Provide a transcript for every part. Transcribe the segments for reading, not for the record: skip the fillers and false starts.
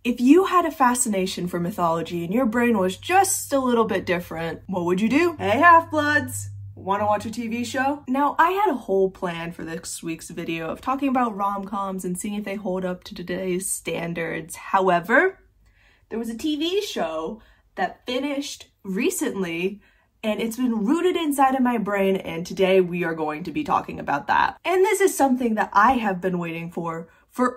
If you had a fascination for mythology and your brain was just a little bit different, what would you do? Hey, Half-Bloods! Want to watch a TV show? Now, I had a whole plan for this week's video of talking about rom-coms and seeing if they hold up to today's standards. However, there was a TV show that finished recently and it's been rooted inside of my brain, and today we are going to be talking about that. And this is something that I have been waiting for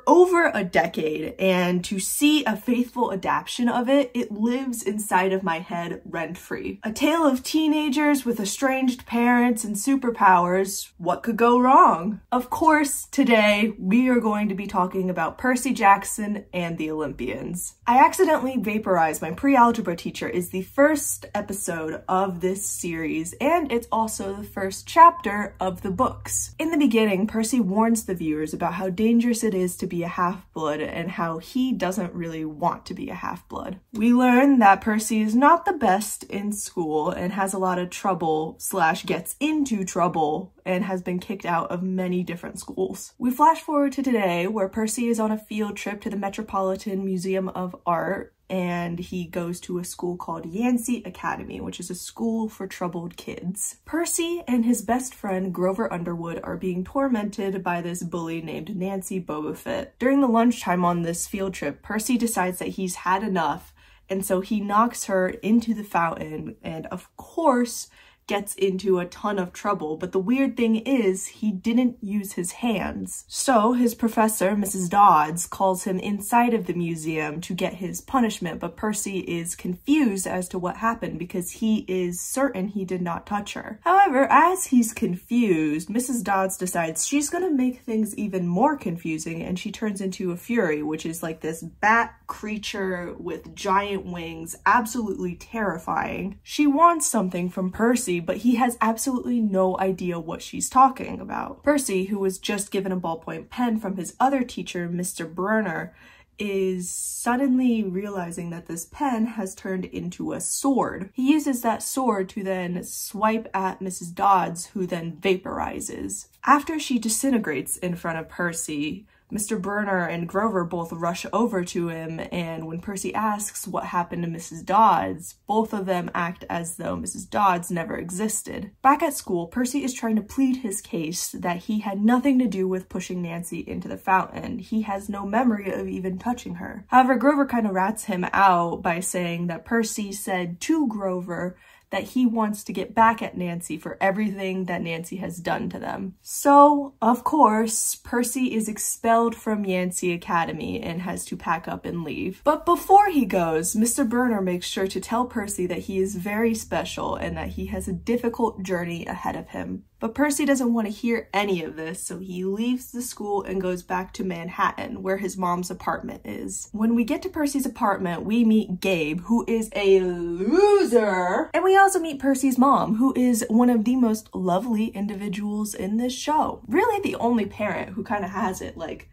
over a decade, and to see a faithful adaptation of it, it lives inside of my head rent-free. A tale of teenagers with estranged parents and superpowers. What could go wrong? Of course, today we are going to be talking about Percy Jackson and the Olympians. I accidentally vaporized my pre-algebra teacher is the first episode of this series, and it's also the first chapter of the books. In the beginning, Percy warns the viewers about how dangerous it is to be a half-blood and how he doesn't really want to be a half-blood. We learn that Percy is not the best in school and has a lot of trouble / gets into trouble and has been kicked out of many different schools. We flash forward to today where Percy is on a field trip to the Metropolitan Museum of Art, and he goes to a school called Yancey Academy, which is a school for troubled kids. Percy and his best friend Grover Underwood are being tormented by this bully named Nancy Bobofit. During the lunchtime on this field trip, Percy decides that he's had enough, and so he knocks her into the fountain and, of course, gets into a ton of trouble. But the weird thing is he didn't use his hands. So his professor, Mrs. Dodds, calls him inside of the museum to get his punishment, but Percy is confused as to what happened because he is certain he did not touch her. However, as he's confused, Mrs. Dodds decides she's gonna make things even more confusing, and she turns into a Fury, which is like this bat creature with giant wings, absolutely terrifying. She wants something from Percy, but he has absolutely no idea what she's talking about. Percy, who was just given a ballpoint pen from his other teacher, Mr. Burner, is suddenly realizing that this pen has turned into a sword. He uses that sword to then swipe at Mrs. Dodds, who then vaporizes. After she disintegrates in front of Percy, Mr. Burner and Grover both rush over to him, and when Percy asks what happened to Mrs. Dodds, both of them act as though Mrs. Dodds never existed. Back at school, Percy is trying to plead his case that he had nothing to do with pushing Nancy into the fountain. He has no memory of even touching her. However, Grover kind of rats him out by saying that Percy said to Grover that he wants to get back at Nancy for everything that Nancy has done to them. So, of course, Percy is expelled from Yancey Academy and has to pack up and leave. But before he goes, Mr. Burner makes sure to tell Percy that he is very special and that he has a difficult journey ahead of him. But Percy doesn't want to hear any of this, so he leaves the school and goes back to Manhattan, where his mom's apartment is. When we get to Percy's apartment, we meet Gabe, who is a loser, and we also meet Percy's mom, who is one of the most lovely individuals in this show. Really the only parent who kind of has it, like,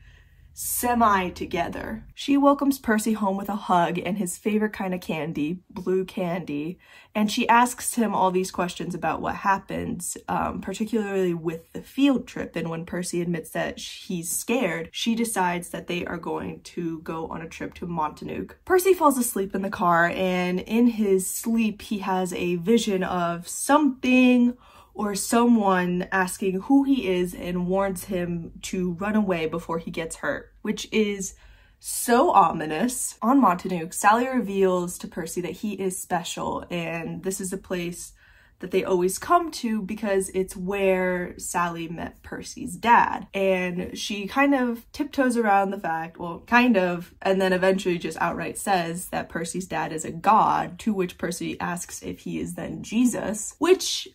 semi-together. She welcomes Percy home with a hug and his favorite kind of candy, blue candy, and she asks him all these questions about what happens, particularly with the field trip. And when Percy admits that he's scared, she decides that they are going to go on a trip to Montanook. Percy falls asleep in the car, and in his sleep he has a vision of something or someone asking who he is and warns him to run away before he gets hurt, which is so ominous. On Montanook, Sally reveals to Percy that he is special, and this is a place that they always come to because it's where Sally met Percy's dad. And she kind of tiptoes around the fact, well, kind of, and then eventually just outright says that Percy's dad is a god, to which Percy asks if he is then Jesus, which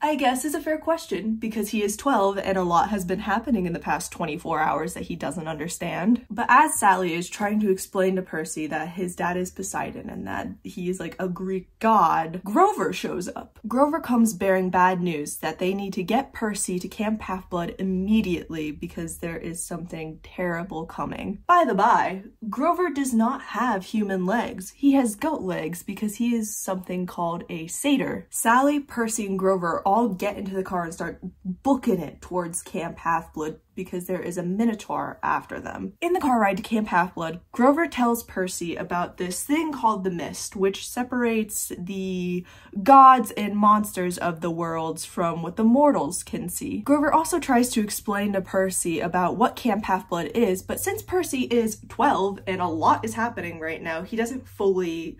I guess is a fair question because he is 12 and a lot has been happening in the past 24 hours that he doesn't understand. But as Sally is trying to explain to Percy that his dad is Poseidon and that he is like a Greek god, Grover shows up. Grover comes bearing bad news that they need to get Percy to Camp Half-Blood immediately because there is something terrible coming. By the by, Grover does not have human legs. He has goat legs because he is something called a satyr. Sally, Percy, and Grover all all get into the car and start booking it towards Camp Half-Blood because there is a Minotaur after them. In the car ride to Camp Half-Blood, Grover tells Percy about this thing called the Mist, which separates the gods and monsters of the worlds from what the mortals can see. Grover also tries to explain to Percy about what Camp Half-Blood is, but since Percy is 12 and a lot is happening right now, he doesn't fully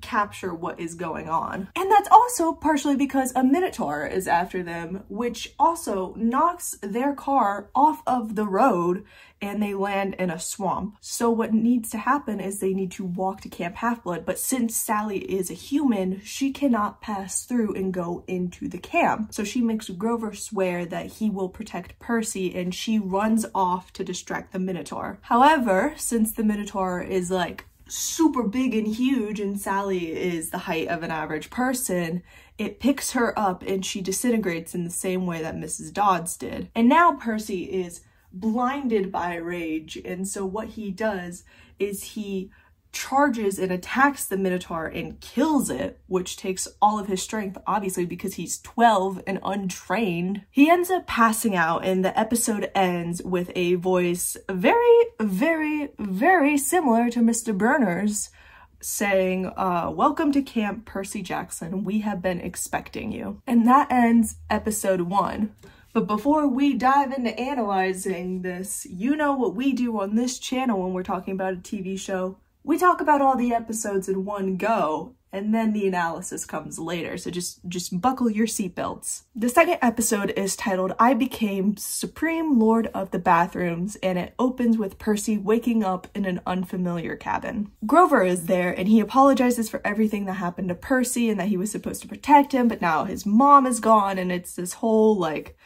capture what is going on. And that's also partially because a Minotaur is after them, which also knocks their car off of the road and they land in a swamp. So what needs to happen is they need to walk to Camp Half-Blood, but since Sally is a human, she cannot pass through and go into the camp. So she makes Grover swear that he will protect Percy, and she runs off to distract the Minotaur. However, since the Minotaur is like super big and huge and Sally is the height of an average person, it picks her up and she disintegrates in the same way that Mrs. Dodds did. And now Percy is blinded by rage, and so what he does is he charges and attacks the Minotaur and kills it, which takes all of his strength, obviously, because he's 12 and untrained. He ends up passing out, and the episode ends with a voice very, very, very similar to Mr. Burner's, saying, welcome to Camp Percy Jackson. We have been expecting you. And that ends episode 1. But before we dive into analyzing this, you know what we do on this channel when we're talking about a TV show. We talk about all the episodes in one go, and then the analysis comes later, so just buckle your seatbelts. The second episode is titled, I Became Supreme Lord of the Bathrooms, and it opens with Percy waking up in an unfamiliar cabin. Grover is there, and he apologizes for everything that happened to Percy and that he was supposed to protect him, but now his mom is gone, and it's this whole, like,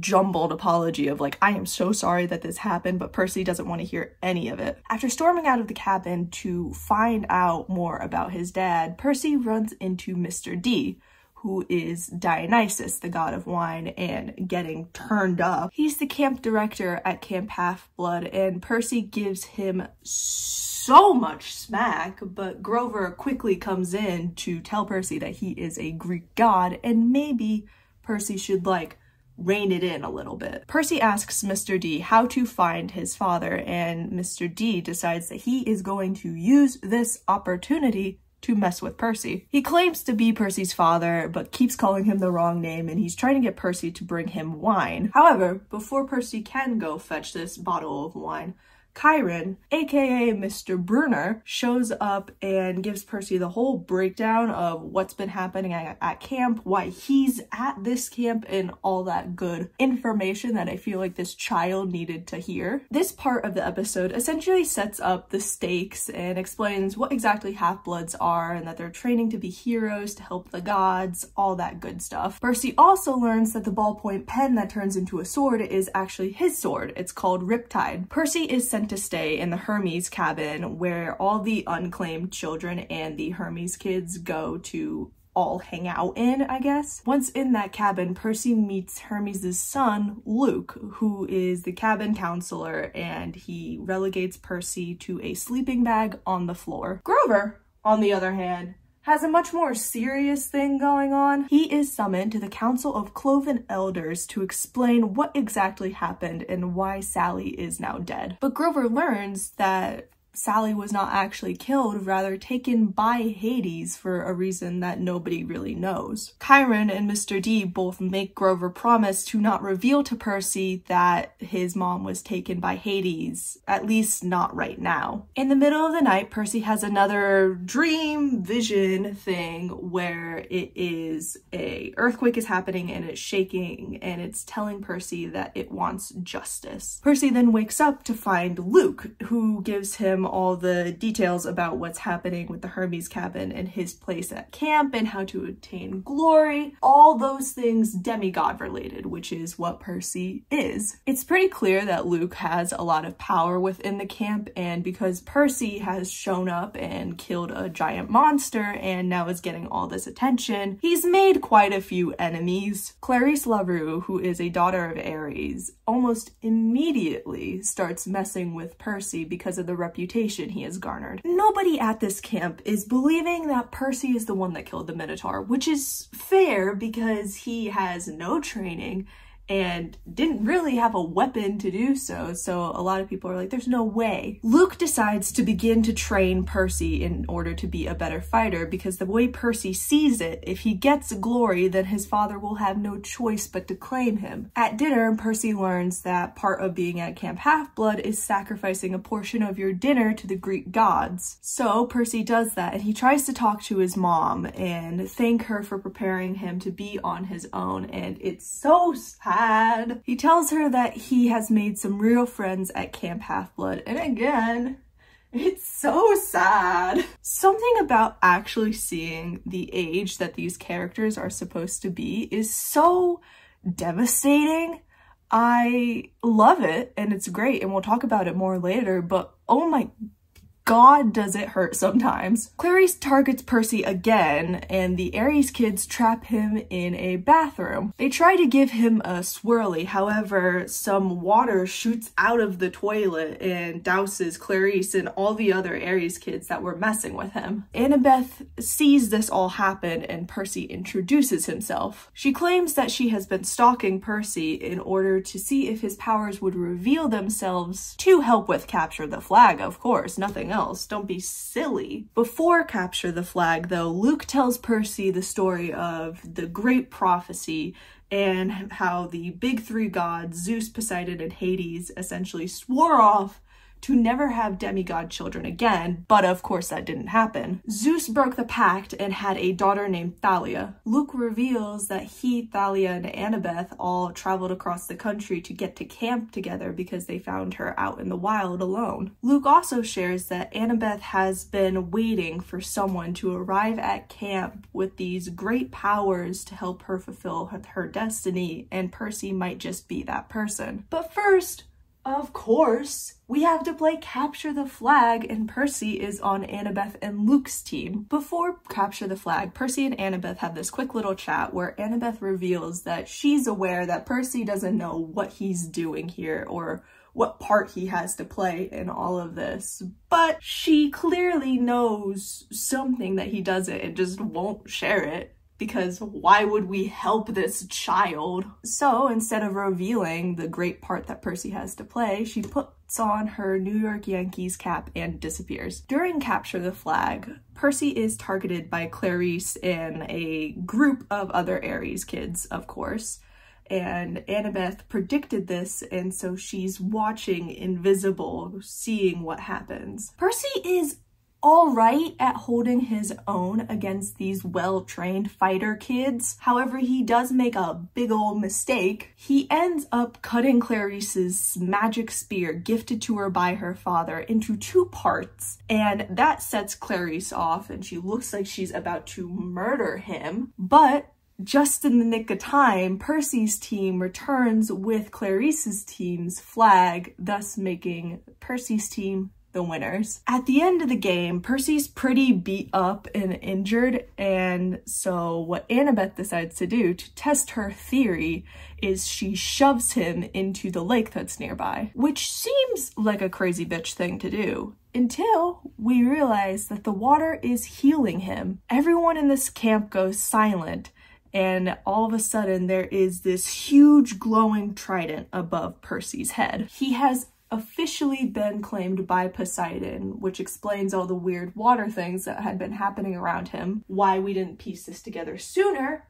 jumbled apology of like, I am so sorry that this happened, but Percy doesn't want to hear any of it. After storming out of the cabin to find out more about his dad, Percy runs into Mr. D, who is Dionysus, the god of wine, and getting turned up. He's the camp director at Camp Half-Blood, and Percy gives him so much smack, but Grover quickly comes in to tell Percy that he is a Greek god, and maybe Percy should, like, rein it in a little bit. Percy asks Mr. D how to find his father, and Mr. D decides that he is going to use this opportunity to mess with Percy. He claims to be Percy's father, but keeps calling him the wrong name, and he's trying to get Percy to bring him wine. However, before Percy can go fetch this bottle of wine, Kieran, aka Mr. Brunner, shows up and gives Percy the whole breakdown of what's been happening at camp, why he's at this camp, and all that good information that I feel like this child needed to hear. This part of the episode essentially sets up the stakes and explains what exactly half-bloods are and that they're training to be heroes to help the gods, all that good stuff. Percy also learns that the ballpoint pen that turns into a sword is actually his sword. It's called Riptide. Percy is sent to stay in the Hermes cabin, where all the unclaimed children and the Hermes kids go to all hang out in, I guess. Once in that cabin, Percy meets Hermes' son, Luke, who is the cabin counselor, and he relegates Percy to a sleeping bag on the floor. Grover, on the other hand, has a much more serious thing going on. He is summoned to the Council of Cloven Elders to explain what exactly happened and why Sally is now dead. But Grover learns that Sally was not actually killed, rather taken by Hades for a reason that nobody really knows. Kieran and Mr. D both make Grover promise to not reveal to Percy that his mom was taken by Hades, at least not right now. In the middle of the night, Percy has another dream vision thing where it is a earthquake is happening and it's shaking and it's telling Percy that it wants justice. Percy then wakes up to find Luke, who gives him all the details about what's happening with the Hermes cabin and his place at camp and how to attain glory. All those things demigod related, which is what Percy is. It's pretty clear that Luke has a lot of power within the camp, and because Percy has shown up and killed a giant monster and now is getting all this attention, he's made quite a few enemies. Clarice LaRue, who is a daughter of Ares, almost immediately starts messing with Percy because of the reputation reputation he has garnered. Nobody at this camp is believing that Percy is the one that killed the Minotaur, which is fair because he has no training and didn't really have a weapon to do so, so a lot of people are like, there's no way. Luke decides to begin to train Percy in order to be a better fighter, because the way Percy sees it, if he gets glory, then his father will have no choice but to claim him. At dinner, Percy learns that part of being at Camp Half-Blood is sacrificing a portion of your dinner to the Greek gods. So Percy does that, and he tries to talk to his mom and thank her for preparing him to be on his own, and it's so sad. He tells her that he has made some real friends at Camp Half-Blood, and again, it's so sad. Something about actually seeing the age that these characters are supposed to be is so devastating. I love it, and it's great, and we'll talk about it more later, but oh my God, does it hurt sometimes. Clarice targets Percy again, and the Ares kids trap him in a bathroom. They try to give him a swirly, however, some water shoots out of the toilet and douses Clarice and all the other Ares kids that were messing with him. Annabeth sees this all happen, and Percy introduces himself. She claims that she has been stalking Percy in order to see if his powers would reveal themselves to help with Capture the Flag, of course, nothing else. Don't be silly. Before Capture the Flag, though, Luke tells Percy the story of the great prophecy and how the big three gods, Zeus, Poseidon, and Hades, essentially swore off to never have demigod children again, but of course that didn't happen. Zeus broke the pact and had a daughter named Thalia. Luke reveals that he, Thalia, and Annabeth all traveled across the country to get to camp together because they found her out in the wild alone. Luke also shares that Annabeth has been waiting for someone to arrive at camp with these great powers to help her fulfill her destiny, and Percy might just be that person. But first, of course, we have to play Capture the Flag, and Percy is on Annabeth and Luke's team. Before Capture the Flag, Percy and Annabeth have this quick little chat where Annabeth reveals that she's aware that Percy doesn't know what he's doing here or what part he has to play in all of this, but she clearly knows something that he doesn't and just won't share it. Because why would we help this child? So instead of revealing the great part that Percy has to play, she puts on her New York Yankees cap and disappears. During Capture the Flag, Percy is targeted by Clarice and a group of other Ares kids, of course. And Annabeth predicted this, and so she's watching invisible, seeing what happens. Percy is all right at holding his own against these well-trained fighter kids. However, he does make a big old mistake. He ends up cutting Clarice's magic spear gifted to her by her father into 2 parts, and that sets Clarice off, and she looks like she's about to murder him. But just in the nick of time, Percy's team returns with Clarice's team's flag, thus making Percy's team the winners. At the end of the game, Percy's pretty beat up and injured, and so what Annabeth decides to do to test her theory is she shoves him into the lake that's nearby, which seems like a crazy bitch thing to do, until we realize that the water is healing him. Everyone in this camp goes silent, and all of a sudden there is this huge glowing trident above Percy's head. He has officially been claimed by Poseidon, which explains all the weird water things that had been happening around him. Why we didn't piece this together sooner,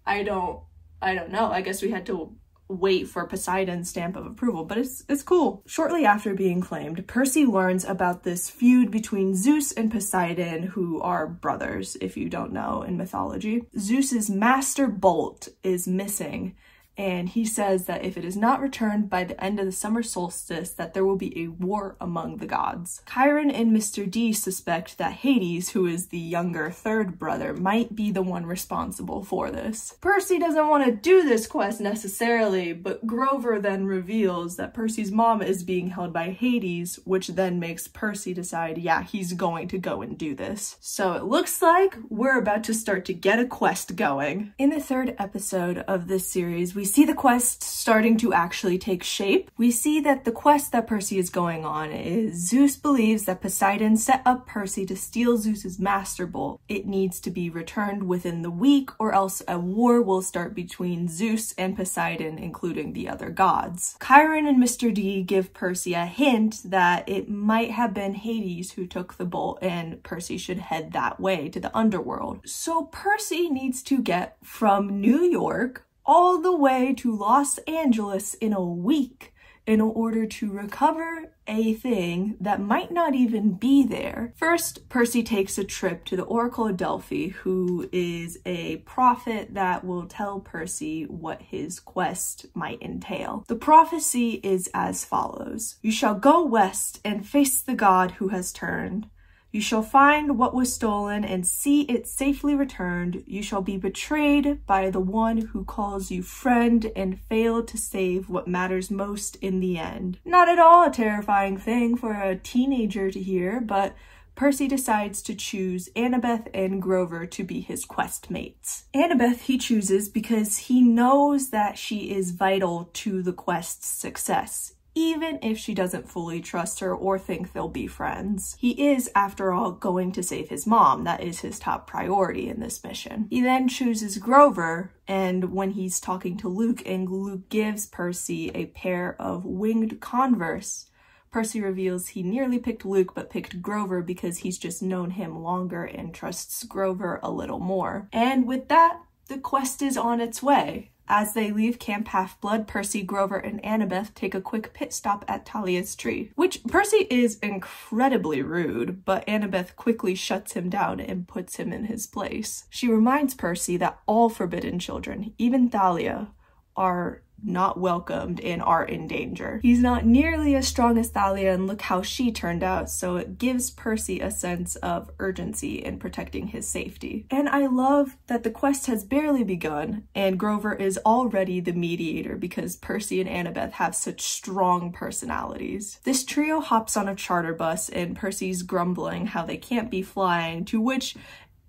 I don't know. I guess we had to wait for Poseidon's stamp of approval, but it's cool. Shortly after being claimed, Percy learns about this feud between Zeus and Poseidon, who are brothers, if you don't know in mythology. Zeus's master bolt is missing, and he says that if it is not returned by the end of the summer solstice, that there will be a war among the gods. Kieran and Mr. D suspect that Hades, who is the younger third brother, might be the one responsible for this. Percy doesn't want to do this quest necessarily, but Grover then reveals that Percy's mom is being held by Hades, which then makes Percy decide, yeah, he's going to go and do this. So it looks like we're about to start to get a quest going. In the 3rd episode of this series, we we see the quest starting to actually take shape. We see that the quest that Percy is going on is Zeus believes that Poseidon set up Percy to steal Zeus's master bolt. It needs to be returned within the week or else a war will start between Zeus and Poseidon, including the other gods. Kieran and Mr. D give Percy a hint that it might have been Hades who took the bolt and Percy should head that way to the underworld. So Percy needs to get from New York all the way to Los Angeles in a week in order to recover a thing that might not even be there. First, Percy takes a trip to the Oracle of Delphi, who is a prophet that will tell Percy what his quest might entail. The prophecy is as follows: "You shall go west and face the god who has turned. You shall find what was stolen and see it safely returned. You shall be betrayed by the one who calls you friend and fail to save what matters most in the end." Not at all a terrifying thing for a teenager to hear, but Percy decides to choose Annabeth and Grover to be his quest mates. Annabeth he chooses because he knows that she is vital to the quest's success, even if she doesn't fully trust her or think they'll be friends. He is, after all, going to save his mom. That is his top priority in this mission. He then chooses Grover, and when he's talking to Luke and Luke gives Percy a pair of winged Converse, Percy reveals he nearly picked Luke but picked Grover because he's just known him longer and trusts Grover a little more. And with that, the quest is on its way. As they leave Camp Half-Blood, Percy, Grover, and Annabeth take a quick pit stop at Talia's tree, which Percy is incredibly rude, but Annabeth quickly shuts him down and puts him in his place. She reminds Percy that all forbidden children, even Thalia, are not welcomed and are in danger. He's not nearly as strong as Thalia, and look how she turned out, so it gives Percy a sense of urgency in protecting his safety. And I love that the quest has barely begun and Grover is already the mediator because Percy and Annabeth have such strong personalities. This trio hops on a charter bus and Percy's grumbling how they can't be flying, to which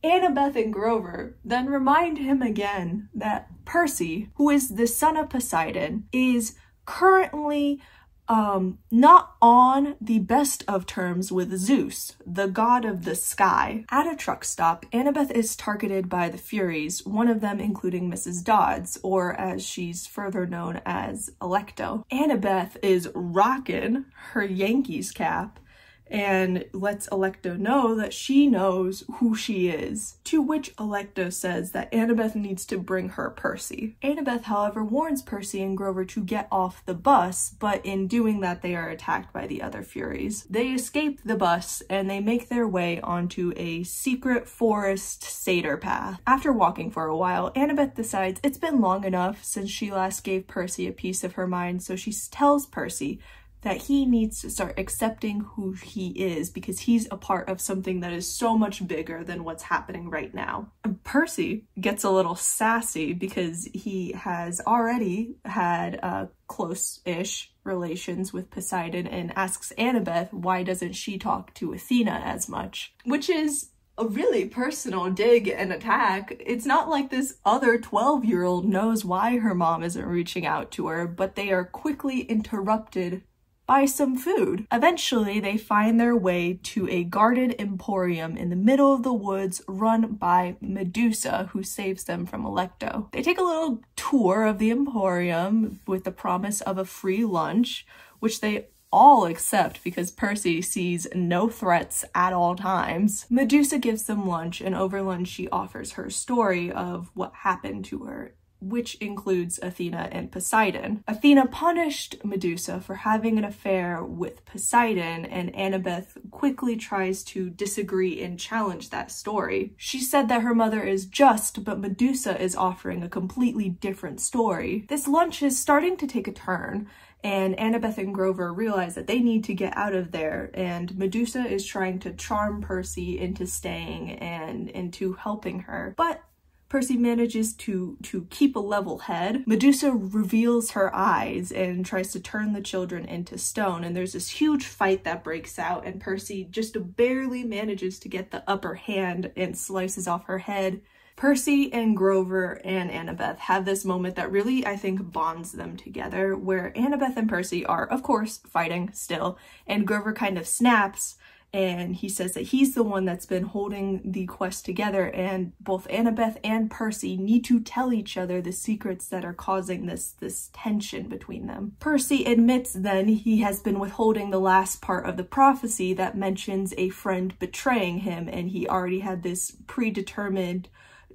Annabeth and Grover then remind him again that Percy, who is the son of Poseidon, is currently not on the best of terms with Zeus, the god of the sky. At a truck stop, Annabeth is targeted by the Furies, one of them including Mrs. Dodds, or as she's further known as Alecto. Annabeth is rocking her Yankees cap and lets Alecto know that she knows who she is, to which Alecto says that Annabeth needs to bring her Percy. Annabeth, however, warns Percy and Grover to get off the bus, but in doing that they are attacked by the other Furies. They escape the bus and they make their way onto a secret forest satyr path. After walking for a while, Annabeth decides it's been long enough since she last gave Percy a piece of her mind, so she tells Percy that he needs to start accepting who he is because he's a part of something that is so much bigger than what's happening right now. And Percy gets a little sassy because he has already had close-ish relations with Poseidon and asks Annabeth why doesn't she talk to Athena as much, which is a really personal dig and attack. It's not like this other 12-year-old knows why her mom isn't reaching out to her, but they are quickly interrupted by some food. Eventually, they find their way to a guarded emporium in the middle of the woods run by Medusa, who saves them from Alecto. They take a little tour of the emporium with the promise of a free lunch, which they all accept because Percy sees no threats at all times. Medusa gives them lunch, and over lunch she offers her story of what happened to her, which includes Athena and Poseidon. Athena punished Medusa for having an affair with Poseidon, and Annabeth quickly tries to disagree and challenge that story. She said that her mother is just, but Medusa is offering a completely different story. This lunch is starting to take a turn, and Annabeth and Grover realize that they need to get out of there, and Medusa is trying to charm Percy into staying and into helping her. But Percy manages to keep a level head. Medusa reveals her eyes and tries to turn the children into stone, and there's this huge fight that breaks out, and Percy just barely manages to get the upper hand and slices off her head Percy and Grover and Annabeth have this moment that really, I think, bonds them together, where Annabeth and Percy are, of course, fighting still, and Grover kind of snaps, and he says that he's the one that's been holding the quest together, and both Annabeth and Percy need to tell each other the secrets that are causing this tension between them. Percy admits then he has been withholding the last part of the prophecy that mentions a friend betraying him, and he already had this predetermined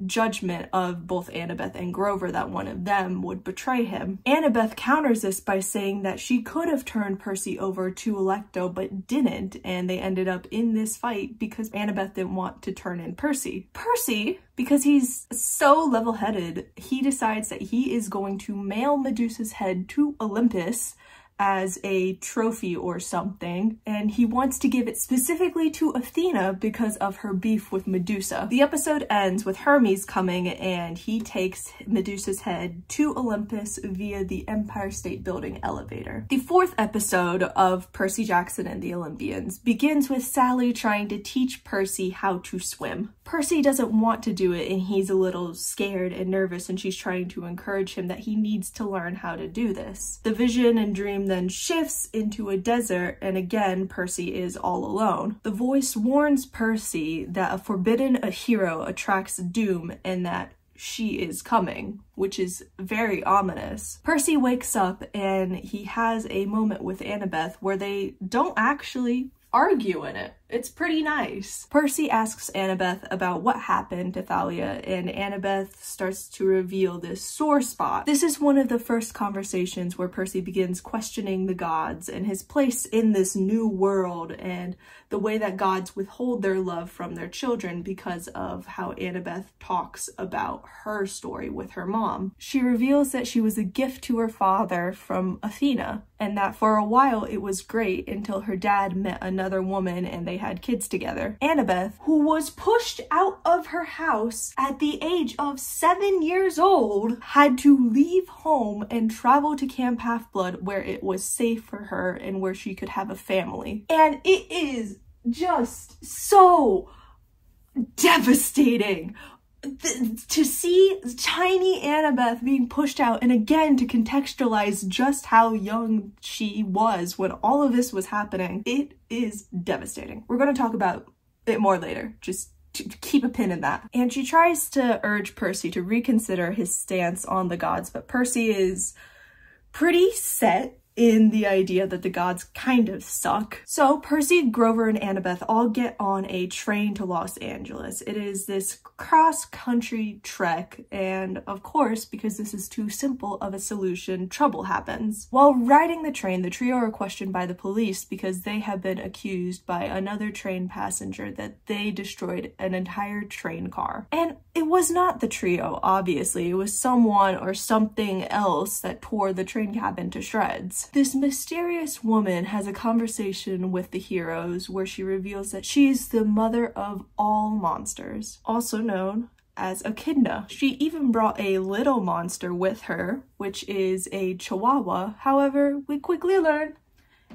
judgment of both Annabeth and Grover that one of them would betray him. Annabeth counters this by saying that she could have turned Percy over to Alecto but didn't, and they ended up in this fight because Annabeth didn't want to turn in Percy. Percy, because he's so level-headed, he decides that he is going to mail Medusa's head to Olympus as a trophy or something, and he wants to give it specifically to Athena because of her beef with Medusa. The episode ends with Hermes coming, and he takes Medusa's head to Olympus via the Empire State Building elevator. The fourth episode of Percy Jackson and the Olympians begins with Sally trying to teach Percy how to swim. Percy doesn't want to do it, and he's a little scared and nervous, and she's trying to encourage him that he needs to learn how to do this. The vision and dream then shifts into a desert, and again Percy is all alone. The voice warns Percy that a forbidden hero attracts doom and that she is coming, which is very ominous. Percy wakes up and he has a moment with Annabeth where they don't actually argue in it. It's pretty nice. Percy asks Annabeth about what happened to Thalia, and Annabeth starts to reveal this sore spot. This is one of the first conversations where Percy begins questioning the gods and his place in this new world and the way that gods withhold their love from their children because of how Annabeth talks about her story with her mom. She reveals that she was a gift to her father from Athena, and that for a while it was great until her dad met another woman and they had kids together. Annabeth, who was pushed out of her house at the age of 7 years old, had to leave home and travel to Camp Half-Blood where it was safe for her and where she could have a family. And it is just so devastating to see tiny Annabeth being pushed out, and again to contextualize just how young she was when all of this was happening. It is devastating. We're going to talk about it more later, just to keep a pin in that. And she tries to urge Percy to reconsider his stance on the gods, but Percy is pretty set in the idea that the gods kind of suck. So Percy, Grover, and Annabeth all get on a train to Los Angeles. It is this cross-country trek, and of course, because this is too simple of a solution, trouble happens. While riding the train, the trio are questioned by the police because they have been accused by another train passenger that they destroyed an entire train car. And it was not the trio, obviously. It was someone or something else that tore the train cabin to shreds. This mysterious woman has a conversation with the heroes where she reveals that she's the mother of all monsters, also known as Echidna. She even brought a little monster with her, which is a chihuahua. However, we quickly learn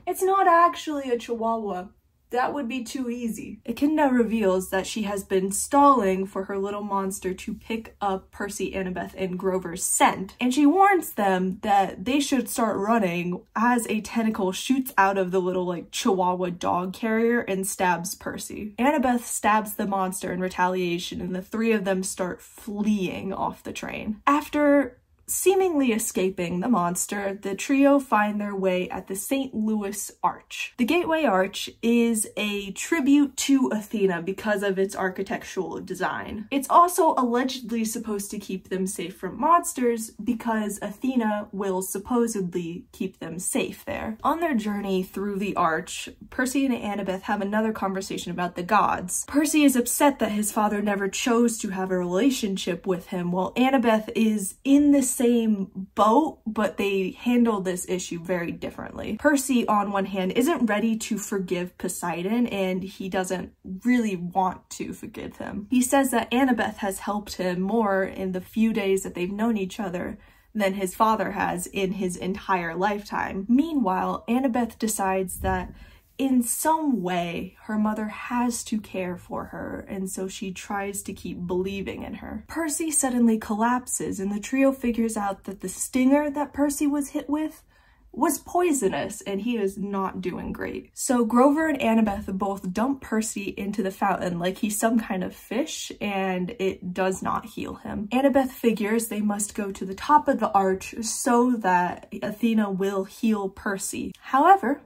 it's not actually a chihuahua. That would be too easy. Echidna reveals that she has been stalling for her little monster to pick up Percy, Annabeth, and Grover's scent, and she warns them that they should start running as a tentacle shoots out of the little chihuahua dog carrier and stabs Percy. Annabeth stabs the monster in retaliation, and the three of them start fleeing off the train. After seemingly escaping the monster, the trio find their way at the St. Louis Arch. The Gateway Arch is a tribute to Athena because of its architectural design. It's also allegedly supposed to keep them safe from monsters because Athena will supposedly keep them safe there. On their journey through the arch, Percy and Annabeth have another conversation about the gods. Percy is upset that his father never chose to have a relationship with him, while Annabeth is in the same boat, but they handle this issue very differently. Percy, on one hand, isn't ready to forgive Poseidon, and he doesn't really want to forgive him. He says that Annabeth has helped him more in the few days that they've known each other than his father has in his entire lifetime. Meanwhile, Annabeth decides that in some way, her mother has to care for her, and so she tries to keep believing in her. Percy suddenly collapses, and the trio figures out that the stinger that Percy was hit with was poisonous, and he is not doing great. So Grover and Annabeth both dump Percy into the fountain like he's some kind of fish, and it does not heal him. Annabeth figures they must go to the top of the arch so that Athena will heal Percy. However,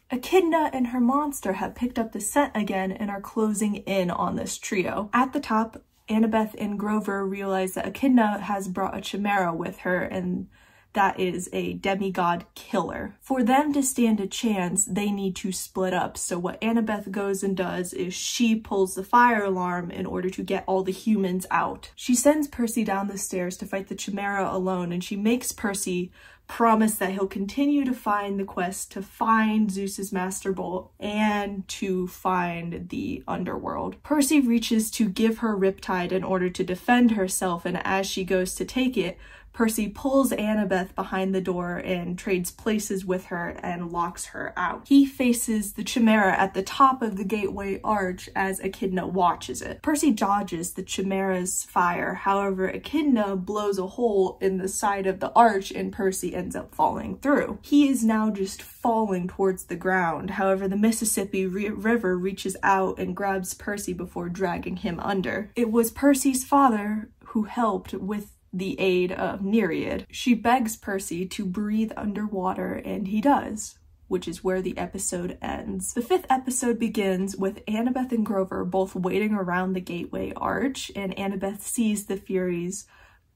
Echidna and her monster have picked up the scent again and are closing in on this trio. At the top, Annabeth and Grover realize that Echidna has brought a chimera with her, and that is a demigod killer. For them to stand a chance, they need to split up. So what Annabeth goes and does is she pulls the fire alarm in order to get all the humans out. She sends Percy down the stairs to fight the chimera alone, and she makes Percy promise that he'll continue to find the quest to find Zeus's Master Bolt and to find the underworld. Percy reaches to give her Riptide in order to defend herself, and as she goes to take it, Percy pulls Annabeth behind the door and trades places with her and locks her out. He faces the chimera at the top of the gateway arch as Echidna watches it. Percy dodges the chimera's fire, however Echidna blows a hole in the side of the arch and Percy ends up falling through. He is now just falling towards the ground, however the Mississippi River reaches out and grabs Percy before dragging him under. It was Percy's father who helped with the aid of Nereid. She begs Percy to breathe underwater, and he does, which is where the episode ends. The 5th episode begins with Annabeth and Grover both waiting around the gateway arch, and Annabeth sees the Furies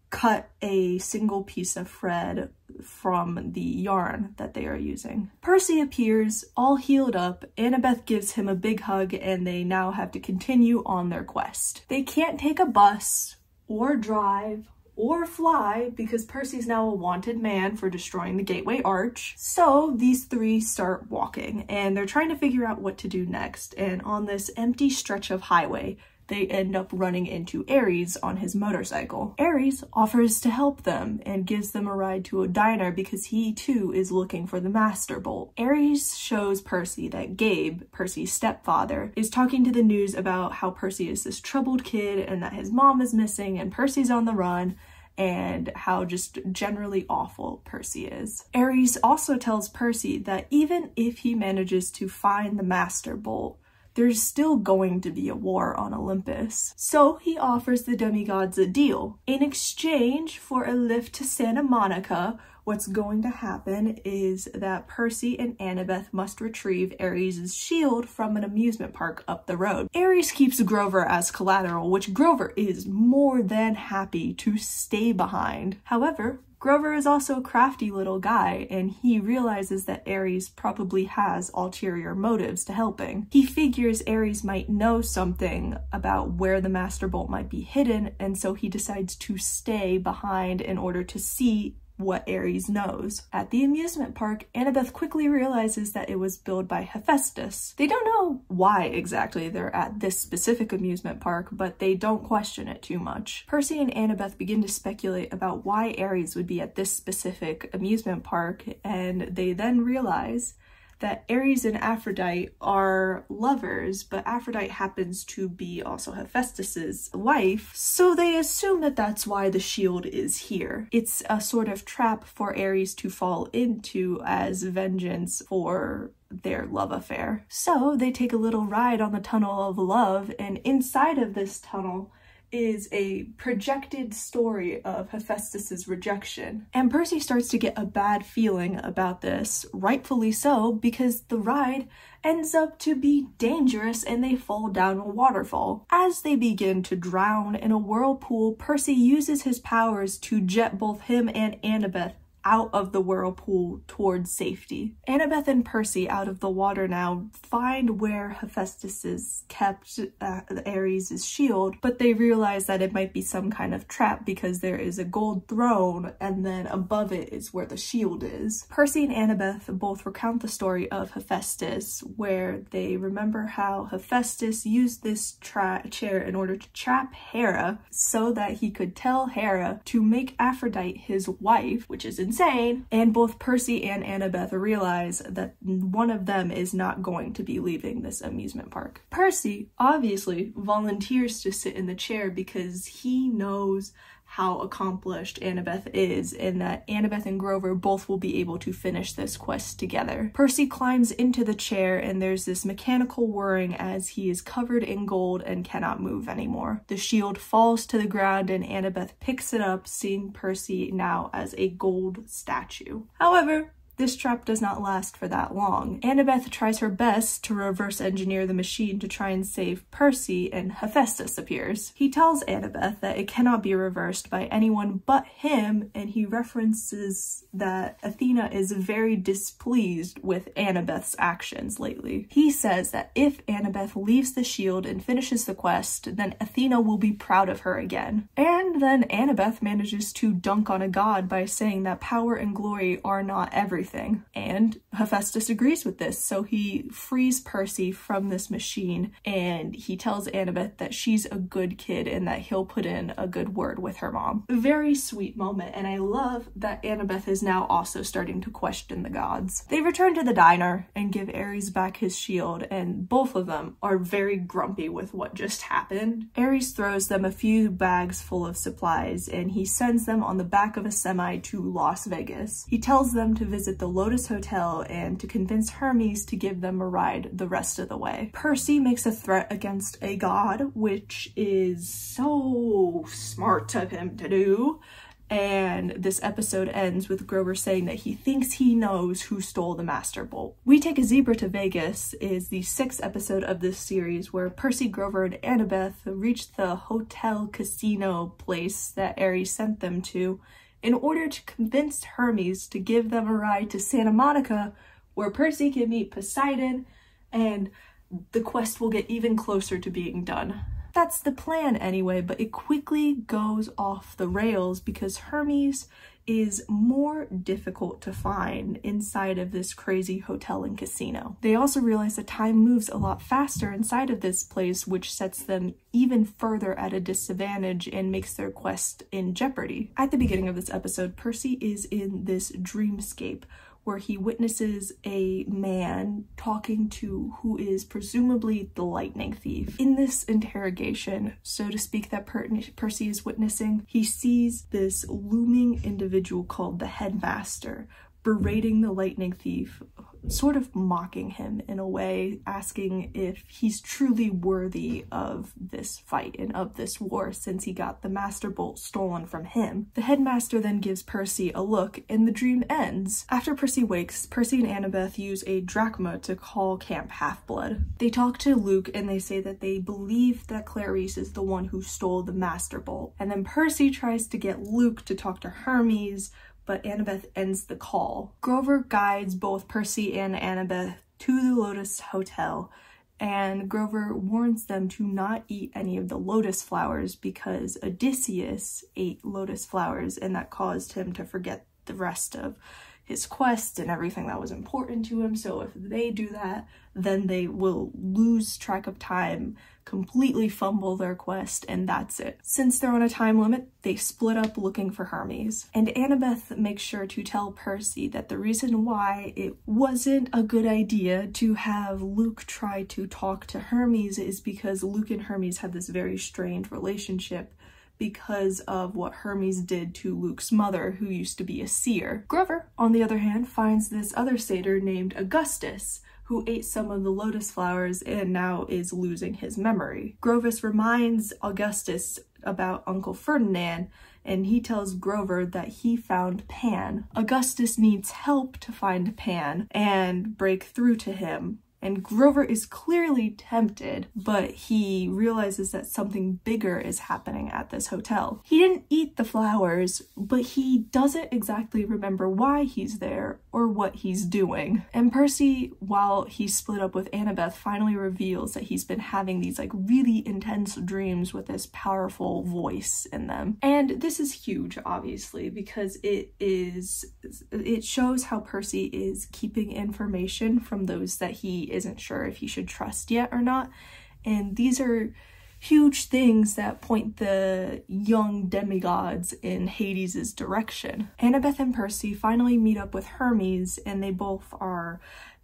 cut a single piece of thread from the yarn that they are using. Percy appears all healed up, Annabeth gives him a big hug, and they now have to continue on their quest. They can't take a bus or drive or fly because Percy's now a wanted man for destroying the gateway arch. So these three start walking and they're trying to figure out what to do next. And on this empty stretch of highway, they end up running into Ares on his motorcycle. Ares offers to help them and gives them a ride to a diner because he too is looking for the Master Bolt. Ares shows Percy that Gabe, Percy's stepfather, is talking to the news about how Percy is this troubled kid and that his mom is missing and Percy's on the run, and how just generally awful Percy is. Ares also tells Percy that even if he manages to find the Master Bolt, there's still going to be a war on Olympus. So he offers the demigods a deal. In exchange for a lift to Santa Monica, what's going to happen is that Percy and Annabeth must retrieve Ares' shield from an amusement park up the road. Ares keeps Grover as collateral, which Grover is more than happy to stay behind. However, Grover is also a crafty little guy, and he realizes that Ares probably has ulterior motives to helping. He figures Ares might know something about where the Master Bolt might be hidden, and so he decides to stay behind in order to see what Ares knows. At the amusement park, Annabeth quickly realizes that it was built by Hephaestus. They don't know why exactly they're at this specific amusement park, but they don't question it too much. Percy and Annabeth begin to speculate about why Ares would be at this specific amusement park, and they then realize that Ares and Aphrodite are lovers, but Aphrodite happens to be also Hephaestus's wife, so they assume that that's why the shield is here. It's a sort of trap for Ares to fall into as vengeance for their love affair. So they take a little ride on the Tunnel of Love, and inside of this tunnel is a projected story of Hephaestus's rejection. And Percy starts to get a bad feeling about this, rightfully so, because the ride ends up to be dangerous and they fall down a waterfall. As they begin to drown in a whirlpool, Percy uses his powers to jet both him and Annabeth out of the whirlpool towards safety. Annabeth and Percy, out of the water now, find where Hephaestus kept Ares' shield, but they realize that it might be some kind of trap because there is a gold throne and then above it is where the shield is. Percy and Annabeth both recount the story of Hephaestus, where they remember how Hephaestus used this chair in order to trap Hera so that he could tell Hera to make Aphrodite his wife, which is insane, and both Percy and Annabeth realize that one of them is not going to be leaving this amusement park. Percy obviously volunteers to sit in the chair because he knows how accomplished Annabeth is and that Annabeth and Grover both will be able to finish this quest together. Percy climbs into the chair and there's this mechanical whirring as he is covered in gold and cannot move anymore. The shield falls to the ground and Annabeth picks it up, seeing Percy now as a gold statue. However, this trap does not last for that long. Annabeth tries her best to reverse engineer the machine to try and save Percy, and Hephaestus appears. He tells Annabeth that it cannot be reversed by anyone but him, and he references that Athena is very displeased with Annabeth's actions lately. He says that if Annabeth leaves the shield and finishes the quest, then Athena will be proud of her again. And then Annabeth manages to dunk on a god by saying that power and glory are not everything. And Hephaestus agrees with this, so he frees Percy from this machine and he tells Annabeth that she's a good kid and that he'll put in a good word with her mom. A very sweet moment, and I love that Annabeth is now also starting to question the gods. They return to the diner and give Ares back his shield, and both of them are very grumpy with what just happened. Ares throws them a few bags full of supplies and he sends them on the back of a semi to Las Vegas. He tells them to visit the Lotus Hotel and to convince Hermes to give them a ride the rest of the way. Percy makes a threat against a god, which is so smart of him to do. And this episode ends with Grover saying that he thinks he knows who stole the Master Bolt. We Take a Zebra to Vegas is the 6th episode of this series where Percy, Grover, and Annabeth reach the hotel casino place that Ares sent them to in order to convince Hermes to give them a ride to Santa Monica, where Percy can meet Poseidon and the quest will get even closer to being done. That's the plan anyway, but it quickly goes off the rails because Hermes is more difficult to find inside of this crazy hotel and casino. They also realize that time moves a lot faster inside of this place, which sets them even further at a disadvantage and makes their quest in jeopardy. At the beginning of this episode, Percy is in this dreamscape where he witnesses a man talking to who is presumably the lightning thief. In this interrogation, so to speak, that Percy is witnessing, he sees this looming individual called the headmaster berating the lightning thief, sort of mocking him in a way, asking if he's truly worthy of this fight and of this war since he got the Master Bolt stolen from him. The headmaster then gives Percy a look and the dream ends. After Percy wakes, Percy and Annabeth use a drachma to call Camp Half-Blood. They talk to Luke and they say that they believe that Clarice is the one who stole the Master Bolt. And then Percy tries to get Luke to talk to Hermes, but Annabeth ends the call. Grover guides both Percy and Annabeth to the Lotus Hotel, and Grover warns them to not eat any of the lotus flowers because Odysseus ate lotus flowers and that caused him to forget the rest of his quest and everything that was important to him. So if they do that, then they will lose track of time, completely fumble their quest, and that's it. Since they're on a time limit, they split up looking for Hermes. And Annabeth makes sure to tell Percy that the reason why it wasn't a good idea to have Luke try to talk to Hermes is because Luke and Hermes had this very strained relationship because of what Hermes did to Luke's mother, who used to be a seer. Grover, on the other hand, finds this other satyr named Augustus, who ate some of the lotus flowers and now is losing his memory. Grover reminds Augustus about Uncle Ferdinand, and he tells Grover that he found Pan. Augustus needs help to find Pan and break through to him. And Grover is clearly tempted, but he realizes that something bigger is happening at this hotel. He didn't eat the flowers, but he doesn't exactly remember why he's there or what he's doing. And Percy, while he's split up with Annabeth, finally reveals that he's been having these like really intense dreams with this powerful voice in them. And this is huge, obviously, because it shows how Percy is keeping information from those that he isn't sure if he should trust yet or not. And these are huge things that point the young demigods in Hades' direction. Annabeth and Percy finally meet up with Hermes, and they both are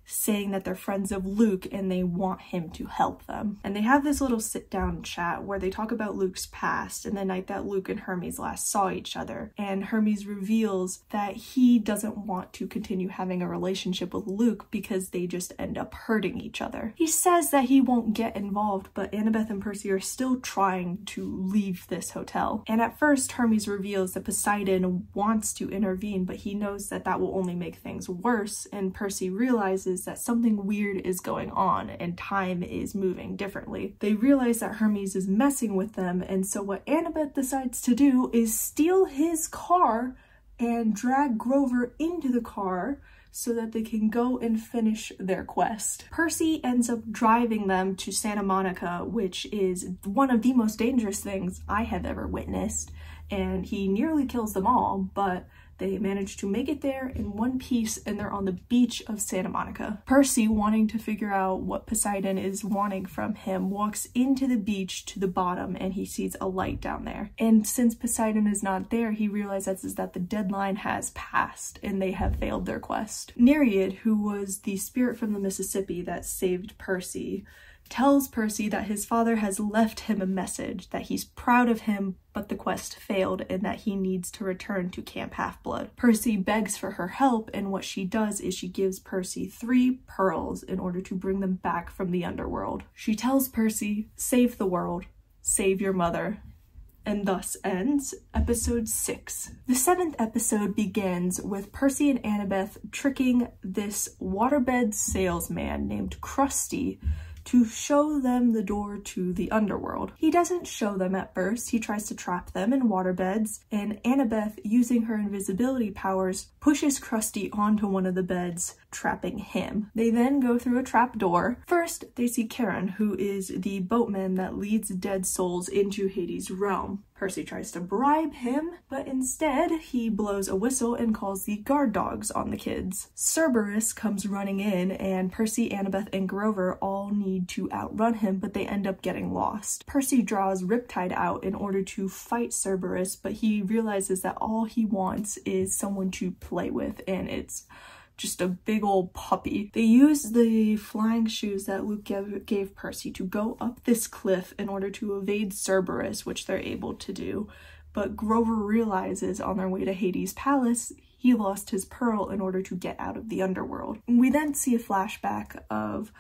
saying that they're friends of Luke and they want him to help them. And they have this little sit-down chat where they talk about Luke's past and the night that Luke and Hermes last saw each other. And Hermes reveals that he doesn't want to continue having a relationship with Luke because they just end up hurting each other. He says that he won't get involved, but Annabeth and Percy are still trying to leave this hotel. And at first, Hermes reveals that Poseidon wants to intervene, but he knows that that will only make things worse, and Percy realizes that something weird is going on and time is moving differently. They realize that Hermes is messing with them, and so what Annabeth decides to do is steal his car and drag Grover into the car so that they can go and finish their quest. Percy ends up driving them to Santa Monica, which is one of the most dangerous things I have ever witnessed, and he nearly kills them all, but they manage to make it there in one piece, and they're on the beach of Santa Monica. Percy, wanting to figure out what Poseidon is wanting from him, walks into the beach to the bottom and he sees a light down there. And since Poseidon is not there, he realizes that the deadline has passed and they have failed their quest. Nereid, who was the spirit from the Mississippi that saved Percy, tells Percy that his father has left him a message, that he's proud of him, but the quest failed and that he needs to return to Camp Half-Blood. Percy begs for her help, and what she does is she gives Percy 3 pearls in order to bring them back from the underworld. She tells Percy, "Save the world, save your mother." And thus ends episode 6. The 7th episode begins with Percy and Annabeth tricking this waterbed salesman named Krusty to show them the door to the underworld. He doesn't show them at first. He tries to trap them in waterbeds, and Annabeth, using her invisibility powers, pushes Krusty onto one of the beds, trapping him. They then go through a trap door. First, they see Kieran, who is the boatman that leads dead souls into Hades' realm. Percy tries to bribe him, but instead he blows a whistle and calls the guard dogs on the kids. Cerberus comes running in, and Percy, Annabeth, and Grover all need to outrun him, but they end up getting lost. Percy draws Riptide out in order to fight Cerberus, but he realizes that all he wants is someone to play with, and it's just a big old puppy. They use the flying shoes that Luke gave Percy to go up this cliff in order to evade Cerberus, which they're able to do. But Grover realizes on their way to Hades' palace, he lost his pearl in order to get out of the underworld. We then see a flashback of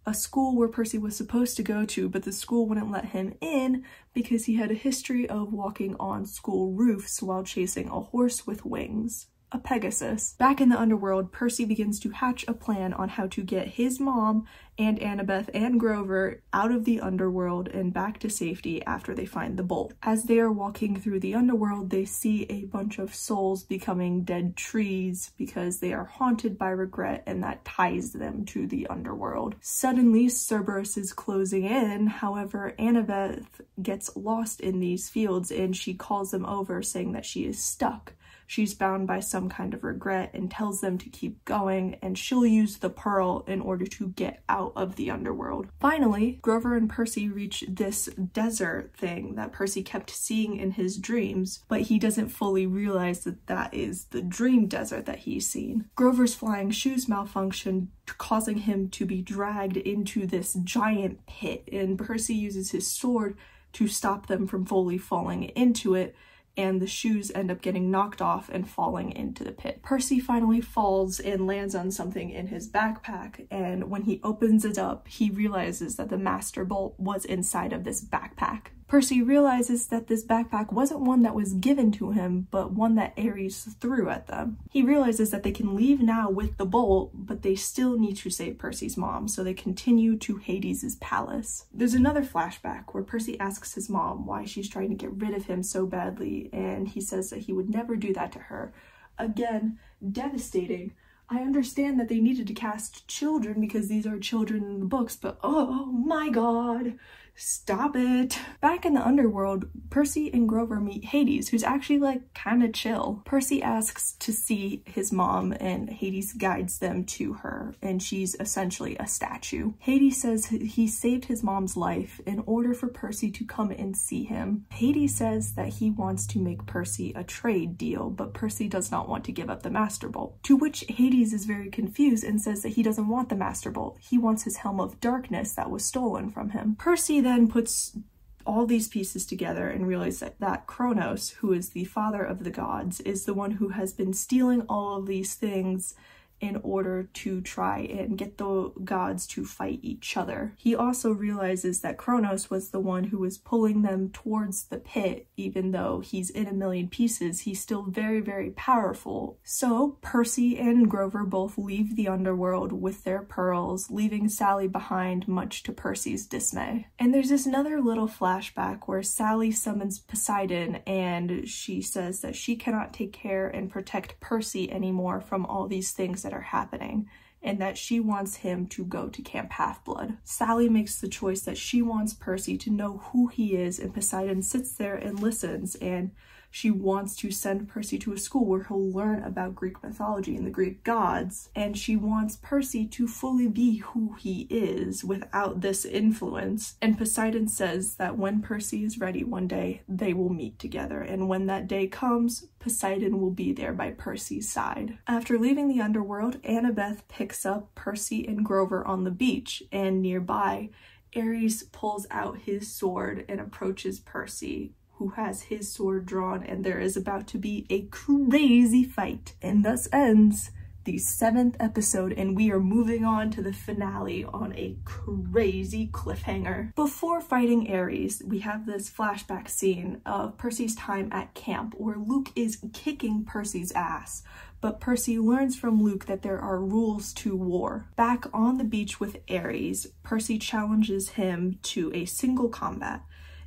a school where Percy was supposed to go to, but the school wouldn't let him in because he had a history of walking on school roofs while chasing a horse with wings. A Pegasus. Back in the underworld, Percy begins to hatch a plan on how to get his mom and Annabeth and Grover out of the underworld and back to safety after they find the bolt. As they are walking through the underworld, they see a bunch of souls becoming dead trees because they are haunted by regret, and that ties them to the underworld. Suddenly, Cerberus is closing in. However, Annabeth gets lost in these fields and she calls them over, saying that she is stuck. She's bound by some kind of regret and tells them to keep going, and she'll use the pearl in order to get out of the underworld. Finally, Grover and Percy reach this desert thing that Percy kept seeing in his dreams, but he doesn't fully realize that that is the dream desert that he's seen. Grover's flying shoes malfunction, causing him to be dragged into this giant pit, and Percy uses his sword to stop them from fully falling into it, and the shoes end up getting knocked off and falling into the pit. Percy finally falls and lands on something in his backpack, and when he opens it up, he realizes that the Master Bolt was inside of this backpack. Percy realizes that this backpack wasn't one that was given to him, but one that Ares threw at them. He realizes that they can leave now with the bolt, but they still need to save Percy's mom, so they continue to Hades' palace. There's another flashback where Percy asks his mom why she's trying to get rid of him so badly, and he says that he would never do that to her. Again, devastating. I understand that they needed to cast children because these are children in the books, but oh my god, Stop it. Back in the underworld, Percy and Grover meet Hades, who's actually like kind of chill. Percy asks to see his mom and Hades guides them to her, and she's essentially a statue. Hades says he saved his mom's life in order for Percy to come and see him. Hades says that he wants to make Percy a trade deal, but Percy does not want to give up the Master Bolt, to which Hades is very confused and says that he doesn't want the Master Bolt. He wants his Helm of Darkness that was stolen from him. Percy then puts all these pieces together and realizes that Kronos, who is the father of the gods, is the one who has been stealing all of these things in order to try and get the gods to fight each other. He also realizes that Kronos was the one who was pulling them towards the pit. Even though he's in a million pieces, he's still very, very powerful. So Percy and Grover both leave the underworld with their pearls, leaving Sally behind, much to Percy's dismay. And there's this another little flashback where Sally summons Poseidon, and she says that she cannot take care and protect Percy anymore from all these things that are happening, and that she wants him to go to Camp Half-Blood. Sally makes the choice that she wants Percy to know who he is, and Poseidon sits there and listens, and she wants to send Percy to a school where he'll learn about Greek mythology and the Greek gods, and she wants Percy to fully be who he is without this influence. And Poseidon says that when Percy is ready one day, they will meet together, and when that day comes, Poseidon will be there by Percy's side. After leaving the underworld, Annabeth picks up Percy and Grover on the beach, and nearby, Ares pulls out his sword and approaches Percy, who has his sword drawn, and there is about to be a crazy fight. And thus ends the 7th episode, and we are moving on to the finale on a crazy cliffhanger. Before fighting Ares, we have this flashback scene of Percy's time at camp, where Luke is kicking Percy's ass. But Percy learns from Luke that there are rules to war. Back on the beach with Ares, Percy challenges him to a single combat.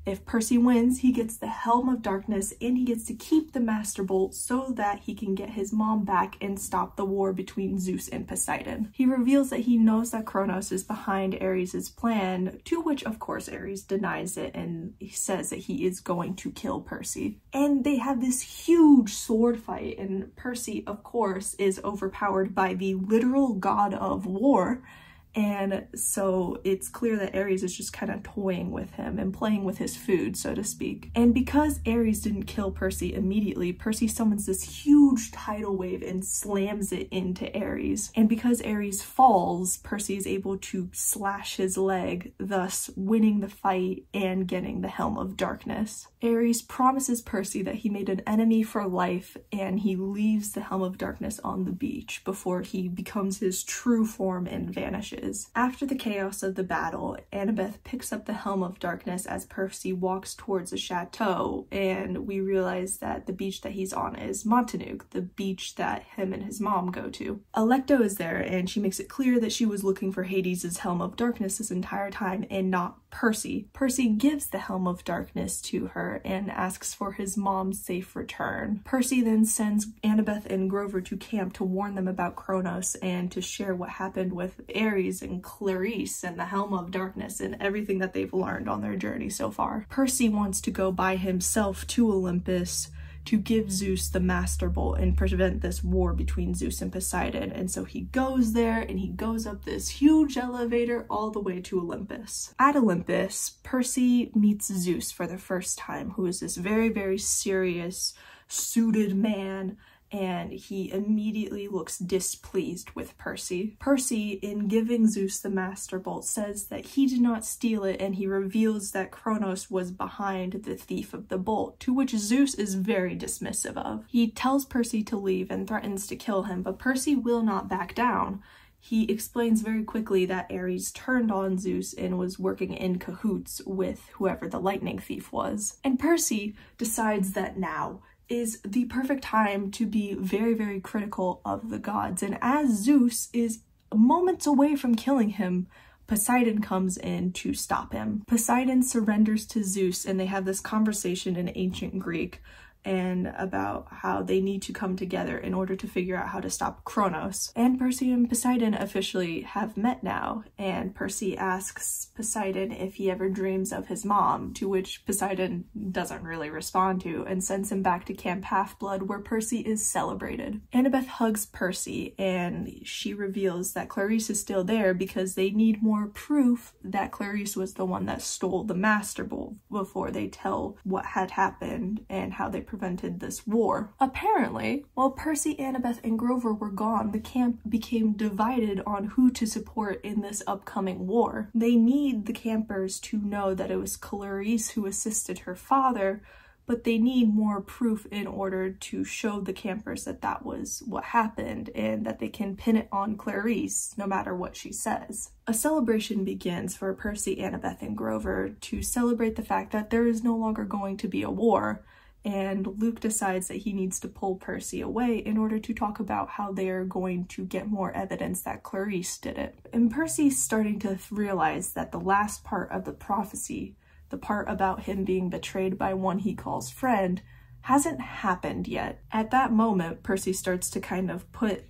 If Percy wins, he gets the Helm of Darkness, and he gets to keep the Master Bolt so that he can get his mom back and stop the war between Zeus and Poseidon. He reveals that he knows that Kronos is behind Ares' plan, to which of course Ares denies it, and he says that he is going to kill Percy. And they have this huge sword fight, and Percy of course is overpowered by the literal god of war. And so it's clear that Ares is just kind of toying with him and playing with his food, so to speak. And because Ares didn't kill Percy immediately, Percy summons this huge tidal wave and slams it into Ares. And because Ares falls, Percy is able to slash his leg, thus winning the fight and getting the Helm of Darkness. Ares promises Percy that he made an enemy for life, and he leaves the Helm of Darkness on the beach before he becomes his true form and vanishes. After the chaos of the battle, Annabeth picks up the Helm of Darkness as Percy walks towards the chateau, and we realize that the beach that he's on is Montanook, the beach that him and his mom go to. Alecto is there, and she makes it clear that she was looking for Hades' Helm of Darkness this entire time and not Percy. Percy gives the Helm of Darkness to her and asks for his mom's safe return. Percy then sends Annabeth and Grover to camp to warn them about Kronos and to share what happened with Ares and Clarice and the Helm of Darkness and everything that they've learned on their journey so far. Percy wants to go by himself to Olympus to give Zeus the Master Bolt and prevent this war between Zeus and Poseidon. And so he goes there and he goes up this huge elevator all the way to Olympus. At Olympus, Percy meets Zeus for the first time, who is this very, very serious, suited man, and he immediately looks displeased with Percy. Percy, in giving Zeus the Master Bolt, says that he did not steal it, and he reveals that Kronos was behind the thief of the bolt, to which Zeus is very dismissive of. He tells Percy to leave and threatens to kill him, but Percy will not back down. He explains very quickly that Ares turned on Zeus and was working in cahoots with whoever the lightning thief was. And Percy decides that now is the perfect time to be very, very critical of the gods. And as Zeus is moments away from killing him, Poseidon comes in to stop him. Poseidon surrenders to Zeus, and they have this conversation in ancient Greek and about how they need to come together in order to figure out how to stop Kronos. And Percy and Poseidon officially have met now, and Percy asks Poseidon if he ever dreams of his mom, to which Poseidon doesn't really respond to and sends him back to Camp Half-Blood, where Percy is celebrated. Annabeth hugs Percy and she reveals that Clarice is still there because they need more proof that Clarice was the one that stole the Master Bowl before they tell what had happened and how they prevented this war. Apparently, while Percy, Annabeth, and Grover were gone, the camp became divided on who to support in this upcoming war. They need the campers to know that it was Clarice who assisted her father, but they need more proof in order to show the campers that that was what happened and that they can pin it on Clarice no matter what she says. A celebration begins for Percy, Annabeth, and Grover to celebrate the fact that there is no longer going to be a war, and Luke decides that he needs to pull Percy away in order to talk about how they are going to get more evidence that Clarice did it. And Percy's starting to realize that the last part of the prophecy, the part about him being betrayed by one he calls friend, hasn't happened yet. At that moment, Percy starts to kind of put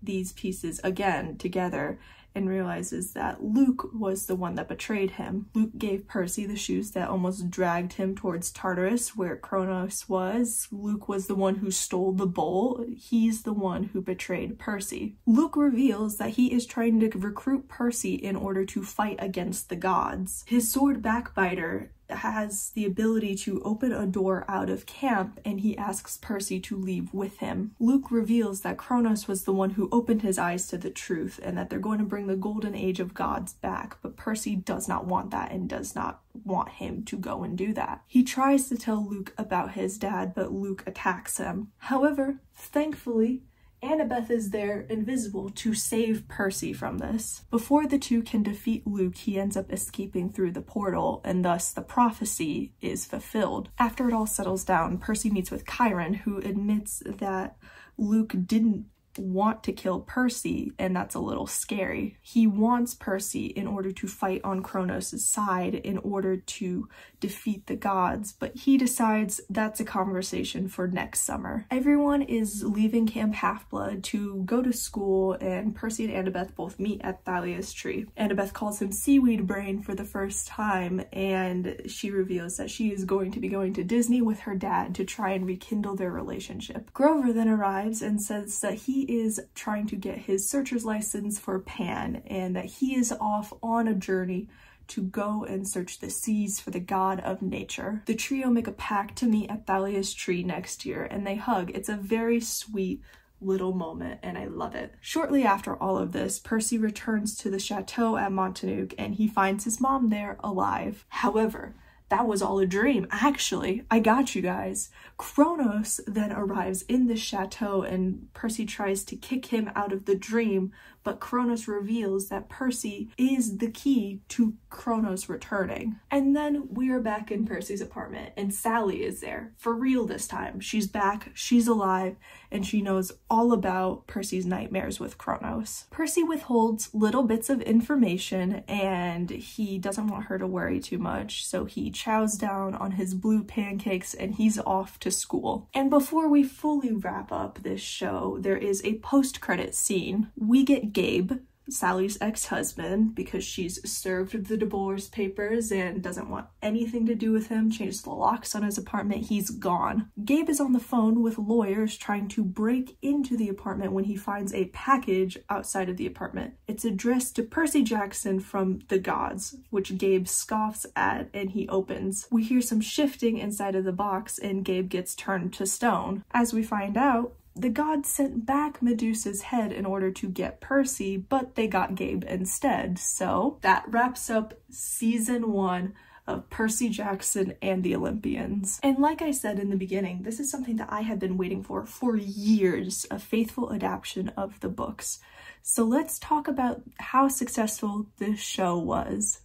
these pieces again together and realizes that Luke was the one that betrayed him. Luke gave Percy the shoes that almost dragged him towards Tartarus, where Kronos was. Luke was the one who stole the bowl. He's the one who betrayed Percy. Luke reveals that he is trying to recruit Percy in order to fight against the gods. His sword Backbiter has the ability to open a door out of camp, and he asks Percy to leave with him. Luke reveals that Kronos was the one who opened his eyes to the truth and that they're going to bring the golden age of gods back, but Percy does not want that and does not want him to go and do that. He tries to tell Luke about his dad, but Luke attacks him. However, thankfully, Annabeth is there, invisible, to save Percy from this. Before the two can defeat Luke, he ends up escaping through the portal, and thus the prophecy is fulfilled. After it all settles down, Percy meets with Kieran, who admits that Luke didn't want to kill Percy, and that's a little scary. He wants Percy in order to fight on Kronos' side in order to defeat the gods, but he decides that's a conversation for next summer. Everyone is leaving Camp Half-Blood to go to school, and Percy and Annabeth both meet at Thalia's tree. Annabeth calls him Seaweed Brain for the first time, and she reveals that she is going to be going to Disney with her dad to try and rekindle their relationship. Grover then arrives and says that he is trying to get his searcher's license for Pan, and that he is off on a journey to go and search the seas for the god of nature. The trio make a pact to meet at Thalia's tree next year, and they hug. It's a very sweet little moment, and I love it. Shortly after all of this, Percy returns to the chateau at Montanouk, and he finds his mom there alive. However, that was all a dream. Actually, I got you guys. Kronos then arrives in the chateau, and Percy tries to kick him out of the dream, but Kronos reveals that Percy is the key to Kronos returning. And then we are back in Percy's apartment, and Sally is there. For real this time. She's back, she's alive, and she knows all about Percy's nightmares with Kronos. Percy withholds little bits of information, and he doesn't want her to worry too much, so he chows down on his blue pancakes and he's off to school. And before we fully wrap up this show, there is a post-credit scene. We get Gabe, Sally's ex-husband, because she's served the divorce papers and doesn't want anything to do with him, changed the locks on his apartment, he's gone. Gabe is on the phone with lawyers trying to break into the apartment when he finds a package outside of the apartment. It's addressed to Percy Jackson from the gods, which Gabe scoffs at and he opens. We hear some shifting inside of the box and Gabe gets turned to stone. As we find out, the gods sent back Medusa's head in order to get Percy, but they got Gabe instead. So that wraps up season 1 of Percy Jackson and the Olympians. And like I said in the beginning, this is something that I have been waiting for years, a faithful adaptation of the books. So let's talk about how successful this show was.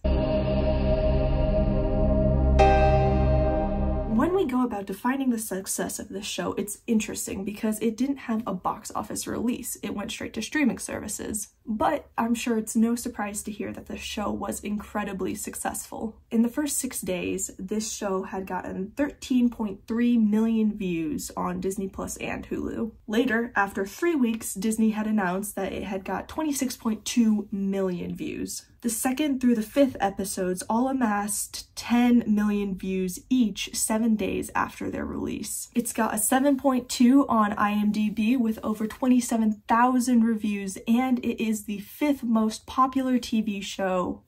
When we go about defining the success of this show, it's interesting because it didn't have a box office release. It went straight to streaming services. But I'm sure it's no surprise to hear that the show was incredibly successful. In the first 6 days, this show had gotten 13.3 million views on Disney Plus and Hulu. Later, after 3 weeks, Disney had announced that it had got 26.2 million views. The second through the fifth episodes all amassed 10 million views each 7 days after their release. It's got a 7.2 on IMDb with over 27,000 reviews, and it is the 5th most popular TV show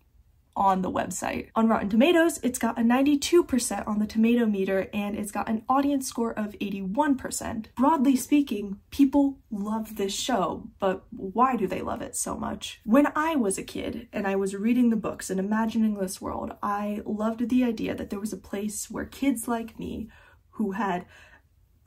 on the website. On Rotten Tomatoes, it's got a 92% on the tomato meter, and it's got an audience score of 81%. Broadly speaking, people love this show, but why do they love it so much? When I was a kid and I was reading the books and imagining this world, I loved the idea that there was a place where kids like me who had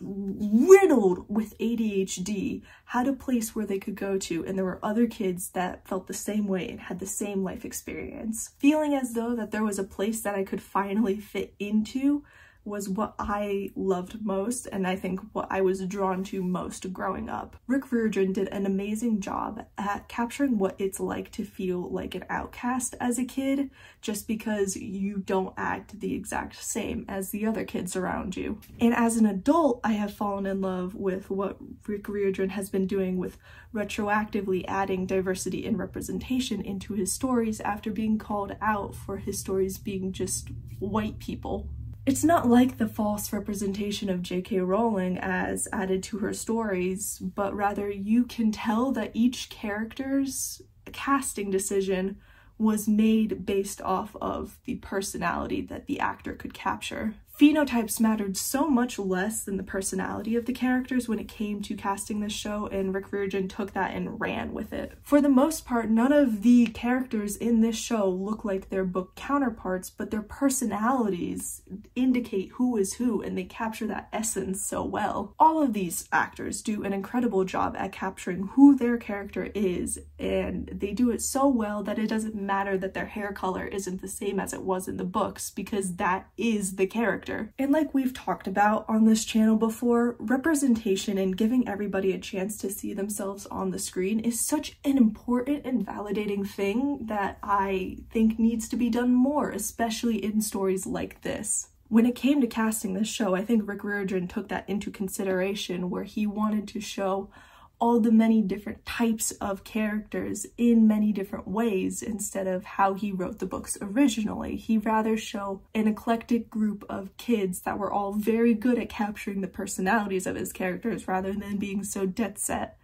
riddled with ADHD had a place where they could go to, and there were other kids that felt the same way and had the same life experience. Feeling as though that there was a place that I could finally fit into was what I loved most, and I think what I was drawn to most growing up. Rick Riordan did an amazing job at capturing what it's like to feel like an outcast as a kid, just because you don't act the exact same as the other kids around you. And as an adult, I have fallen in love with what Rick Riordan has been doing with retroactively adding diversity and representation into his stories after being called out for his stories being just white people. It's not like the false representation of J.K. Rowling as added to her stories, but rather you can tell that each character's casting decision was made based off of the personality that the actor could capture. Phenotypes mattered so much less than the personality of the characters when it came to casting this show, and Rick Riordan took that and ran with it. For the most part, none of the characters in this show look like their book counterparts, but their personalities indicate who is who, and they capture that essence so well. All of these actors do an incredible job at capturing who their character is, and they do it so well that it doesn't matter that their hair color isn't the same as it was in the books, because that is the character. And like we've talked about on this channel before, representation and giving everybody a chance to see themselves on the screen is such an important and validating thing that I think needs to be done more, especially in stories like this. When it came to casting this show, I think Rick Riordan took that into consideration, where he wanted to show all the many different types of characters in many different ways instead of how he wrote the books originally. He'd rather show an eclectic group of kids that were all very good at capturing the personalities of his characters rather than being so dead set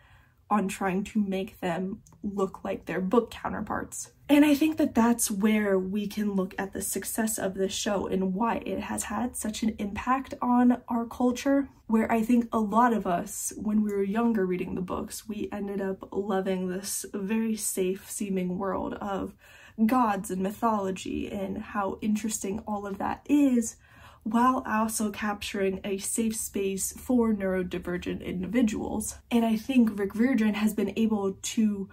on trying to make them look like their book counterparts. And I think that that's where we can look at the success of this show and why it has had such an impact on our culture, where I think a lot of us, when we were younger reading the books, we ended up loving this very safe seeming world of gods and mythology and how interesting all of that is, while also capturing a safe space for neurodivergent individuals. And I think Rick Riordan has been able to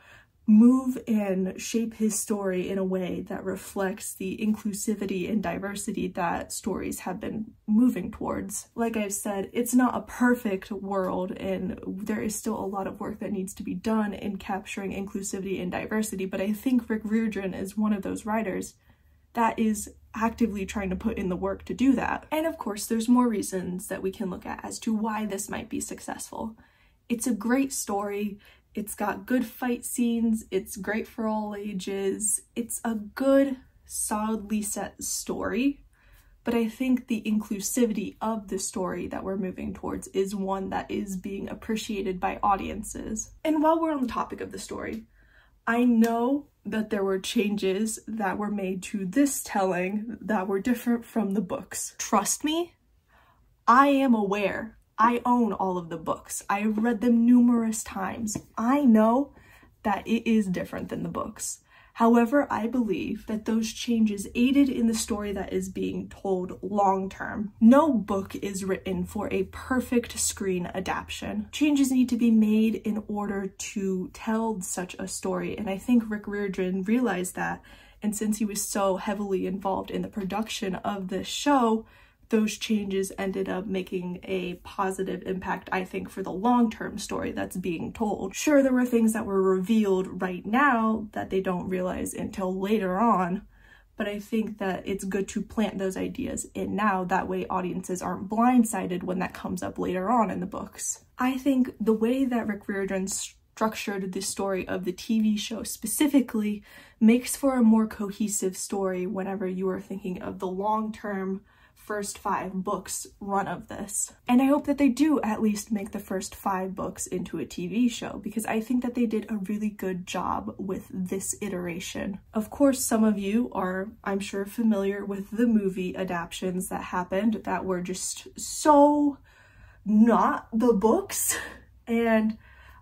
move and shape his story in a way that reflects the inclusivity and diversity that stories have been moving towards. Like I've said, it's not a perfect world, and there is still a lot of work that needs to be done in capturing inclusivity and diversity, but I think Rick Riordan is one of those writers that is actively trying to put in the work to do that. And of course, there's more reasons that we can look at as to why this might be successful. It's a great story. It's got good fight scenes. It's great for all ages. It's a good, solidly set story. But I think the inclusivity of the story that we're moving towards is one that is being appreciated by audiences. And while we're on the topic of the story, I know that there were changes that were made to this telling that were different from the books. Trust me, I am aware. I own all of the books. I've read them numerous times. I know that it is different than the books. However, I believe that those changes aided in the story that is being told long term. No book is written for a perfect screen adaptation. Changes need to be made in order to tell such a story, and I think Rick Riordan realized that, and since he was so heavily involved in the production of this show, those changes ended up making a positive impact, I think, for the long-term story that's being told. Sure, there were things that were revealed right now that they don't realize until later on, but I think that it's good to plant those ideas in now. That way audiences aren't blindsided when that comes up later on in the books. I think the way that Rick Riordan structured the story of the TV show specifically makes for a more cohesive story whenever you are thinking of the long-term first 5 books run of this. And I hope that they do at least make the first 5 books into a TV show, because I think that they did a really good job with this iteration. Of course, some of you are, I'm sure, familiar with the movie adaptions that happened that were just so not the books, and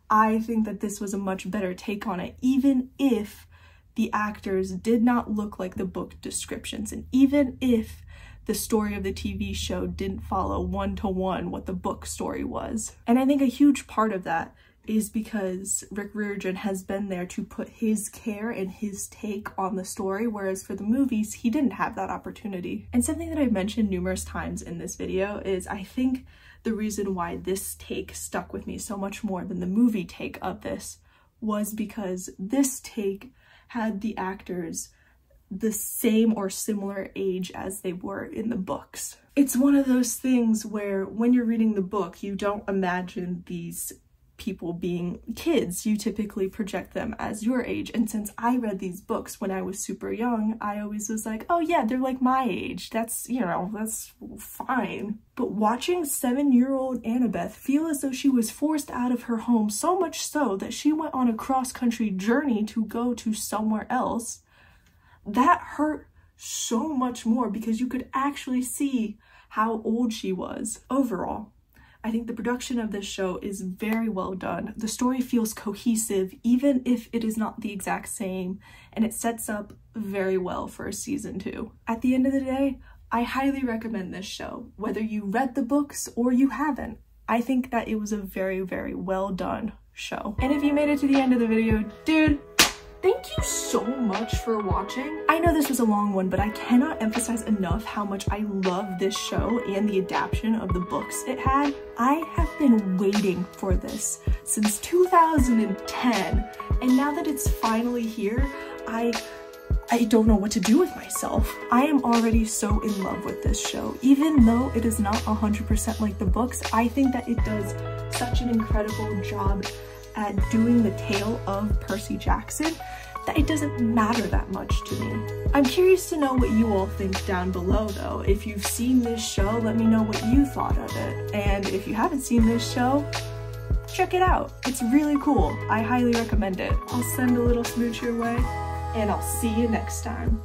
I think that this was a much better take on it, even if the actors did not look like the book descriptions, and even if the story of the TV show didn't follow one-to-one what the book story was. And I think a huge part of that is because Rick Riordan has been there to put his care and his take on the story, whereas for the movies, he didn't have that opportunity. And something that I've mentioned numerous times in this video is I think the reason why this take stuck with me so much more than the movie take of this was because this take had the actors the same or similar age as they were in the books. It's one of those things where when you're reading the book, you don't imagine these people being kids. You typically project them as your age. And since I read these books when I was super young, I always was like, oh yeah, they're like my age. That's, you know, that's fine. But watching 7-year-old Annabeth feel as though she was forced out of her home, so much so that she went on a cross-country journey to go to somewhere else, that hurt so much more because you could actually see how old she was. Overall, I think the production of this show is very well done. The story feels cohesive, even if it is not the exact same, and it sets up very well for a season 2. At the end of the day, I highly recommend this show, whether you read the books or you haven't. I think that it was a very, very well done show. And if you made it to the end of the video, dude, thank you so much for watching. I know this was a long one, but I cannot emphasize enough how much I love this show and the adaptation of the books it had. I have been waiting for this since 2010, and now that it's finally here, I don't know what to do with myself. I am already so in love with this show. Even though it is not 100% like the books, I think that it does such an incredible job at doing the tale of Percy Jackson that it doesn't matter that much to me. I'm curious to know what you all think down below though. If you've seen this show, let me know what you thought of it. And if you haven't seen this show, check it out. It's really cool. I highly recommend it. I'll send a little smooch your way, and I'll see you next time.